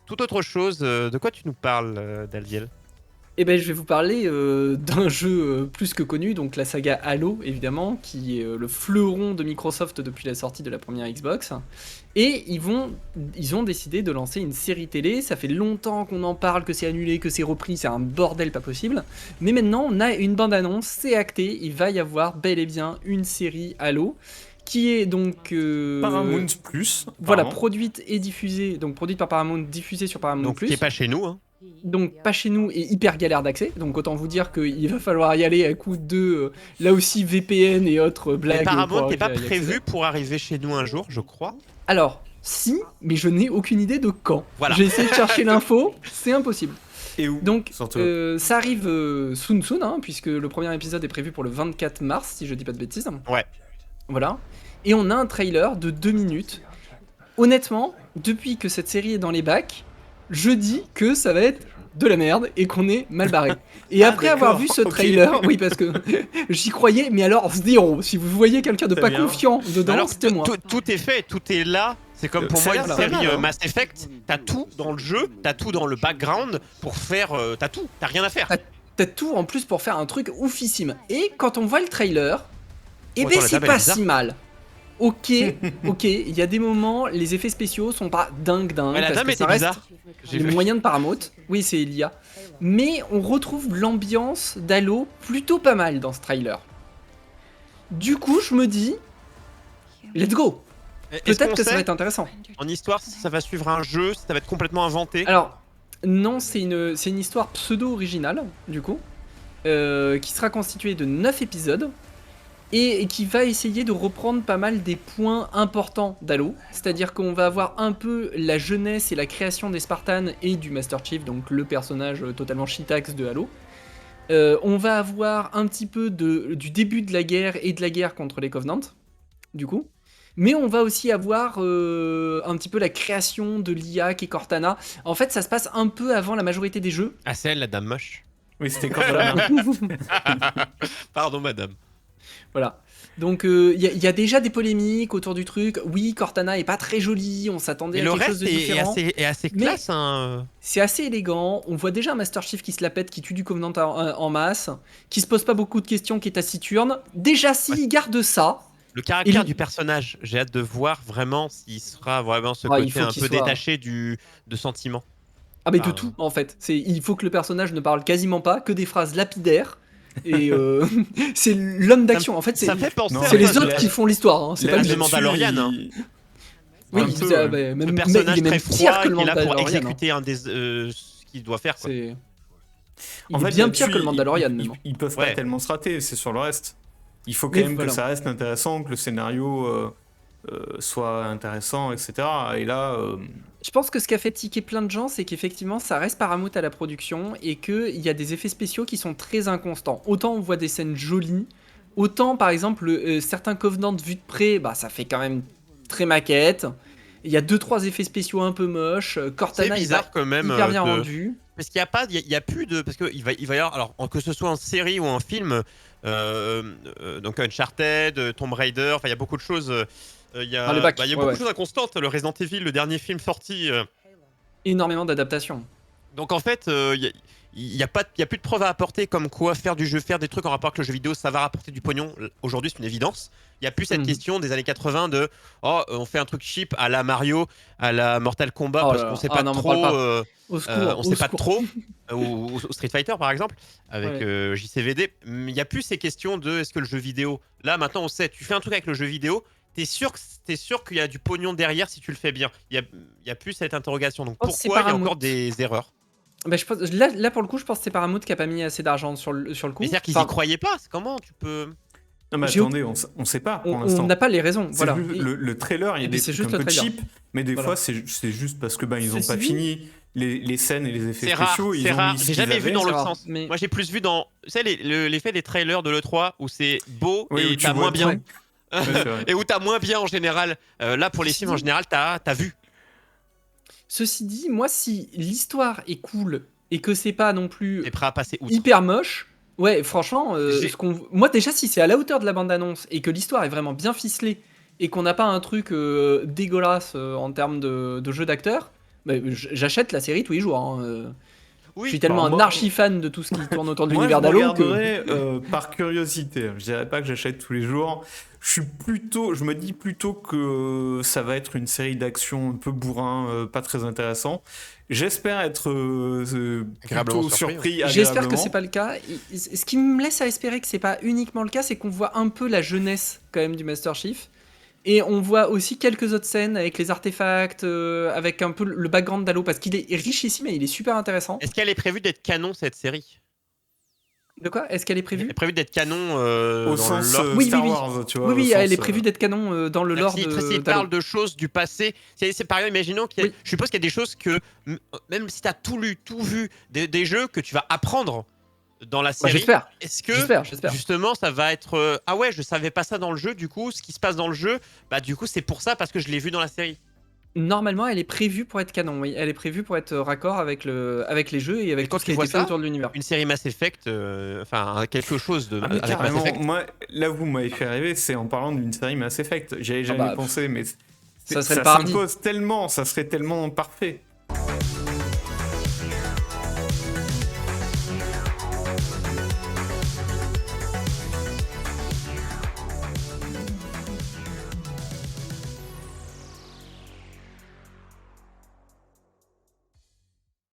Toute autre chose, de quoi tu nous parles, Daldiel? Eh ben, je vais vous parler d'un jeu plus que connu, donc la saga Halo, évidemment, qui est le fleuron de Microsoft depuis la sortie de la première Xbox. Et ils ont décidé de lancer une série télé. Ça fait longtemps qu'on en parle, que c'est annulé, que c'est repris, c'est un bordel pas possible. Mais maintenant, on a une bande-annonce, c'est acté, il va y avoir bel et bien une série Halo, qui est donc Paramount Plus, voilà, apparemment. produite et diffusée, donc produite par Paramount, diffusée sur Paramount+. Donc, qui est pas chez nous, hein. Donc pas chez nous et hyper galère d'accès, donc autant vous dire qu'il va falloir y aller à coup de là aussi VPN et autres Mais blagues Paramount pour n'est pas y accéder. prévu pour arriver chez nous un jour, je crois. Alors, si, mais je n'ai aucune idée de quand. Voilà. J'ai essayé de chercher l'info, c'est impossible. Et où Donc surtout. ça arrive soon, hein, puisque le premier épisode est prévu pour le 24 mars, si je dis pas de bêtises. Ouais. Voilà. Et on a un trailer de 2 minutes. Honnêtement, depuis que cette série est dans les bacs, je dis que ça va être de la merde et qu'on est mal barré. Et après avoir d'accord, vu ce ok. trailer, oui parce que j'y croyais, mais alors zéro. Si vous voyez quelqu'un de Très pas bien. confiant dedans, Alors, c'était moi. tout est fait, tout est là. C'est comme pour Ça a moi l'air une pas série mal, hein. Mass Effect. T'as tout dans le jeu, t'as tout dans le background pour faire. T'as tout, t'as rien à faire. T'as tout en plus pour faire un truc oufissime. Et quand on voit le trailer, eh Oh, ben attends, la c'est dame, elle pas est bizarre. si mal. Ok, il y a des moments, les effets spéciaux sont pas dingue, Ouais, la parce dame que ça était reste bizarre. J'ai les vu. moyens de Paramount. Oui, c'est Elia. Mais on retrouve l'ambiance d'Halo plutôt pas mal dans ce trailer. Du coup, je me dis, let's go. Est-ce Peut-être qu'on que ça sait, va être intéressant. en histoire, si ça va suivre un jeu, si ça va être complètement inventé? Alors, non, c'est une histoire pseudo-originale, du coup, qui sera constituée de 9 épisodes, et qui va essayer de reprendre pas mal des points importants d'Halo. C'est-à-dire qu'on va avoir un peu la jeunesse et la création des Spartans et du Master Chief, donc le personnage totalement shitax de Halo. On va avoir un petit peu du début de la guerre et de la guerre contre les Covenants, du coup. Mais on va aussi avoir un petit peu la création de l'IA et Cortana. En fait, ça se passe un peu avant la majorité des jeux. Ah, c'est elle, la dame moche. Oui, c'était Cortana. Pardon, madame. Voilà. Donc il y a déjà des polémiques autour du truc. Oui, Cortana est pas très jolie, on s'attendait Et à le quelque chose reste de différent. est assez Mais- classe, hein. C'est assez élégant, on voit déjà un Master Chief qui se la pète, qui tue du Covenant en masse, qui se pose pas beaucoup de questions, qui est taciturne. Déjà s'il Ouais. garde ça, Le caractère Et- du personnage, j'ai hâte de voir vraiment s'il sera vraiment ce Ah, il côté faut un qu'il peu soit- détaché de sentiment. ah mais de Ah. tout en fait. Il faut que le personnage ne parle quasiment pas, que des phrases lapidaires. Et c'est l'homme d'action. En fait, c'est Ça me fait penser Non, à c'est les là, autres qui font l'histoire. Hein. C'est pas là, lui. le Mandalorian, hein. Oui, un il- peu, ah, ouais. bah, Le même, personnage il est très même froid pire que le qui est là pour Mandalorian. hein. exécuter ce qu'il doit faire, quoi. C'est... Il En est fait, bien pire là-dessus, que le Mandalorian, ils, même. ils peuvent Ouais. pas tellement se rater, c'est sur le reste. Il faut quand Mais même voilà. que ça reste intéressant, que le scénario soit intéressant, etc. Et là, Je pense que ce qui a fait tiquer plein de gens, c'est qu'effectivement, ça reste Paramount à la production et qu'il y a des effets spéciaux qui sont très inconstants. Autant on voit des scènes jolies, autant par exemple, certains Covenants vus de près, bah ça fait quand même très maquette. Il y a 2-3 effets spéciaux un peu moches. C'est Cortana est bizarre quand même. hyper bien rendu. Parce qu'il n'y a pas, il y a plus de, parce qu'il va y avoir, alors que ce soit en série ou en film, donc Uncharted, Tomb Raider, enfin il y a beaucoup de choses. Il y a, Dans les bacs, il y a ouais, beaucoup ouais. de choses inconstantes. Le Resident Evil, le dernier film sorti. Énormément d'adaptations. Donc en fait, il y a plus de preuves à apporter comme quoi faire du jeu, faire des trucs en rapport avec le jeu vidéo, ça va rapporter du pognon. Aujourd'hui, c'est une évidence. Il y a plus cette Mhm. question des années 80 de on fait un truc cheap à la Mario, à la Mortal Kombat Oh parce là qu'on là. sait Ah pas non, m'en trop. parle pas. Au secours, On au sait pas secours. trop, ou Street Fighter par exemple, avec Ouais. JCVD. Il n'y a plus ces questions de est-ce que le jeu vidéo. Là maintenant on sait, tu fais un truc avec le jeu vidéo, t'es sûr qu'il y a du pognon derrière si tu le fais bien. Il y a plus cette interrogation. Donc Oh, c'est pourquoi il y a Paramount. encore des erreurs? Bah, je pense, là, pour le coup, je pense que c'est Paramount qui a pas mis assez d'argent sur le coup. Mais c'est-à-dire qu'ils Enfin, y croyaient pas. Comment tu peux. non mais J'ai- attendez, on sait pas pour on l'instant. n'a pas les raisons. C'est Voilà. juste Et- le trailer, il y et a puis des c'est trucs juste un le peu trailer. cheap, mais des Voilà. fois c'est juste parce que ils ont Ceci pas dit- fini les scènes et les effets C'est rare, spéciaux. Ils c'est ont rare. mis ce J'ai qu'ils jamais vu avaient. dans c'est l'autre rare, sens. mais- Moi, j'ai plus vu dans. Tu sais, l'effet des trailers de l'E3 où c'est beau Oui, et où tu t'as vois moins tout. bien. Ouais, c'est vrai. Et où t'as moins bien en général. Là, pour les Ceci films, en dit- général, t'as vu. Ceci dit, moi, si l'histoire est cool et que c'est pas non plus T'es prêt à passer outre. hyper moche, ouais, franchement, J'ai- moi déjà, si c'est à la hauteur de la bande-annonce et que l'histoire est vraiment bien ficelée et qu'on n'a pas un truc dégueulasse en termes de jeu d'acteur, Bah, j'achète la série tous les jours. Hein. Oui. Je suis tellement Bah, un moi- archi-fan de tout ce qui tourne autour de Moi, je l'univers d'Halo que... regarderais par curiosité. Je dirais pas que j'achète tous les jours. Je me dis plutôt que ça va être une série d'action un peu bourrin, pas très intéressant. J'espère être Agréablement plutôt surpris, surpris J'espère que agréablement. c'est pas le cas. Ce qui me laisse à espérer que c'est pas uniquement le cas, c'est qu'on voit un peu la jeunesse quand même du Master Chief. Et on voit aussi quelques autres scènes avec les artefacts, avec un peu le background d'Halo, parce qu'il est richissime et il est super intéressant. Est-ce qu'elle est prévue d'être canon cette série? De quoi? Est-ce qu'elle est Elle prévue? est prévue d'être canon Au dans sens le lore. Oui, Star oui, oui. Wars, tu vois. Oui, au oui, sens, elle est prévue d'être canon dans le lore S'il d'Halo. parle de choses du passé, c'est par exemple, imaginons qu'il y a, Oui. je suppose qu'il y a des choses que, même si tu as tout lu, tout vu, des jeux que tu vas apprendre dans la Bah, série, j'espère. est-ce que J'espère. justement ça va être ah ouais, je savais pas ça dans le jeu, du coup ce qui se passe dans le jeu, bah du coup c'est pour ça parce que je l'ai vu dans la série. Normalement, elle est prévue pour être canon, oui. Elle est prévue pour être raccord avec les jeux et Et avec quand tout ce qui a tu vois été fait ça, autour de l'univers. une série Mass Effect, enfin quelque chose de Ah mais avec Mass carrément, Effect. moi, là vous m'avez fait rêver, c'est en parlant d'une série Mass Effect. J'avais jamais bah, pensé, mais ça serait le paradis. s'impose tellement, ça serait tellement parfait.